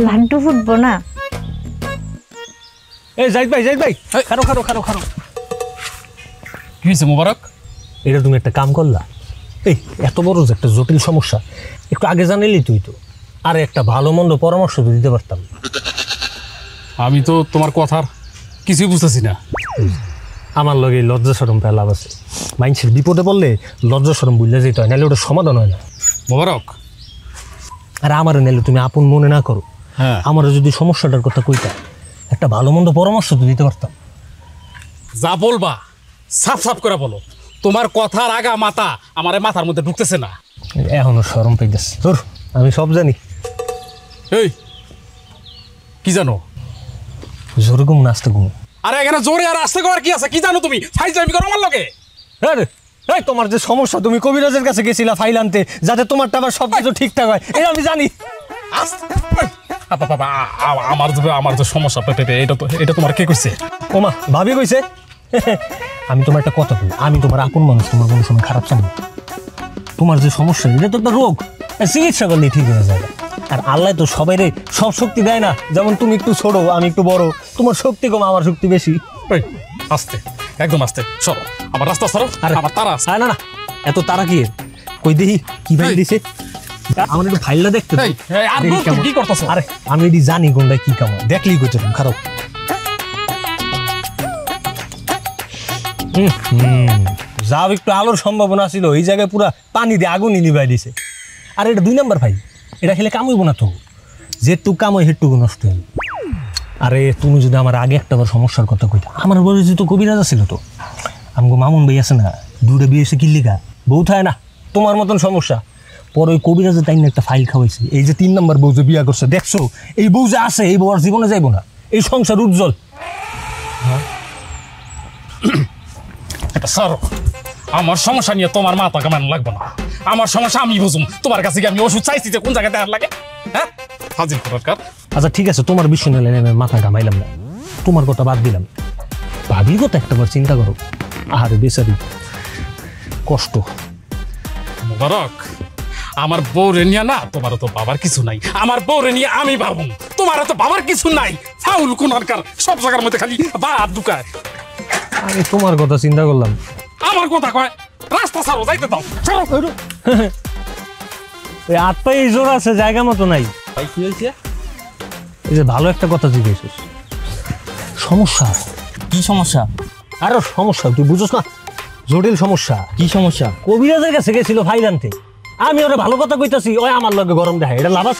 লাড্ডু ফুটবো না? এই জাহিদ ভাই খারো। কি হয়েছে মোবারক? এটা তুমি একটা কাম করলা। এই এত বড় যে একটা জটিল সমস্যা, একটু আগে জানাইলি তুই তো আর একটা ভালো মন্দ পরামর্শ তো দিতে পারতাম। আমি তো তোমার কথার কিছুই বুঝতেছি না। আমার লগে লজ্জা শরম পেয়ে লাভ আছে। মানুষের বিপদে পড়লে লজ্জা শরম বুঝলে যেতে হয়, নাহলে ওটা সমাধান হয় না। মোবারক, আর আমারও নাহলে তুমি আপন মনে না করো। হ্যাঁ, আমারও যদি সমস্যাটার কথা কইতা, একটা ভালো মন্দ পরামর্শ তো দিতে পারতাম। যা বলবা সাফ করে বলো। তোমার কথার আগা মাথা আমার মাথার মধ্যে ঢুকতেছে না। এখনো শরম পেয়েছে তোর, আমি সব জানি। এই কি জানো? জোরে ঘুম না আসতে ঘুম? আরে এখানে জোরে আর আসতে করার কি আছে? কি জানো তুমি? ফাইজলামি করো আমার লগে। এই তোমার যে সমস্যা, তুমি কবিরাজের কাছে গেছিলা ফাইল আনতে যাতে তোমারটা আবার সবকিছু ঠিকঠাক হয়, এটা আমি জানি। আমার যে সমস্যা এটা তোমার কে কইছে? ওমা ভাবি কইছে। আমি তোমার একটা কথা বলি, আমি তোমার আপন মানুষ, তোমার কোনো সময় খারাপ চাই না। তোমার যে সমস্যা এটা তো একটা রোগ, চিকিৎসা করলে ঠিক হয়ে যাবে। আর আল্লাহ তো সবাই সব শক্তি দেয় না। যেমন তুমি একটু ছোট, আমি একটু বড়, তোমার শক্তি কম, আমার শক্তি বেশি। আস্তে, একদম আস্তে সরো, আমার রাস্তা সরো। আরে আমার তারা আছে। না না, এত তারা কি? কই দেখি কি ফাইল দিছে, আমার একটু ফাইলটা দেখতে দাও। আর কি করতেছো? আরে আমি এটি জানি কোনটা কি কাম, দেখলেই করছো তুমি খারাপ। যাও, একটু আলোর সম্ভাবনা ছিল, এই জায়গায় পুরা পানি দিয়ে আগুনই নিভাই দিছে। আর এটা 2 নাম্বার ফাইল, এটা খেলে কাম হইব না তো, যেটুকু কাম হয় সেটুকু নষ্ট হইব। আরে তুমি যদি আমার আগে একটাবার সমস্যার কথা কইতা, আমার বলে তো কবিরাজ ছিল তো, আমগো মামুন ভাই আছে না, 2টা বিয়ে হয়েছে কিল্লিকা, বউ থাকে না, তোমার মতন সমস্যা। পরে ওই কবিরাজের তাই না একটা ফাইল খাওয়াইছে, এই যে 3 নাম্বার বউ যে বিয়া করছে, দেখছো এই বউ যে আছে, এই বউ আর জীবনে যাইব না, এই সংসার উজ্জ্বল। এটা সরো, আমার সমস্যা নিয়ে তোমার মাথা কামানো লাগবে না। আমার সমস্যা আমি বুঝুম। তোমার কাছে কি আমি ওষুধ চাইছি যে কোন জায়গায় দেওয়ার লাগে? হ্যাঁ, হাজির করার। আচ্ছা ঠিক আছে, তোমার বিষয় নিয়ে আমি মাথা ঘামাইলাম না, তোমার কথা বাদ দিলাম। ভাবির কথা একটাবার চিন্তা করো। আরে বেচারি কষ্ট। মোবারক, আমার বউরে নিয়ে না, তোমারও তো বাবার কিছু নাই। আমার বউরে নিয়ে আমি ভাবু, তোমারও তো বাবার কিছু নাই। ফাউল কোনকার, সব জায়গার মধ্যে খালি বাদ ঢুকায়। আমি তোমার কথা চিন্তা করলাম। আমার কথা কয়, রাস্তা ছাড়ো, যাইতে দাও। ওই হাত পায়ে জোর আছে, জায়গা মতো নাই। ভাই কি হয়েছে? এই যে ভালো একটা কথা জিজ্ঞেস, সমস্যা কি সমস্যা? আরো সমস্যা, তুই বুঝোস না, জটিল সমস্যা। কি সমস্যা? কবিরাজের কাছে গেছিল ফাইল আনতে, আমি ওরা ভালো কথা কইতাছি, ওই আমার লগে গরম দেখায়, এটা লাভ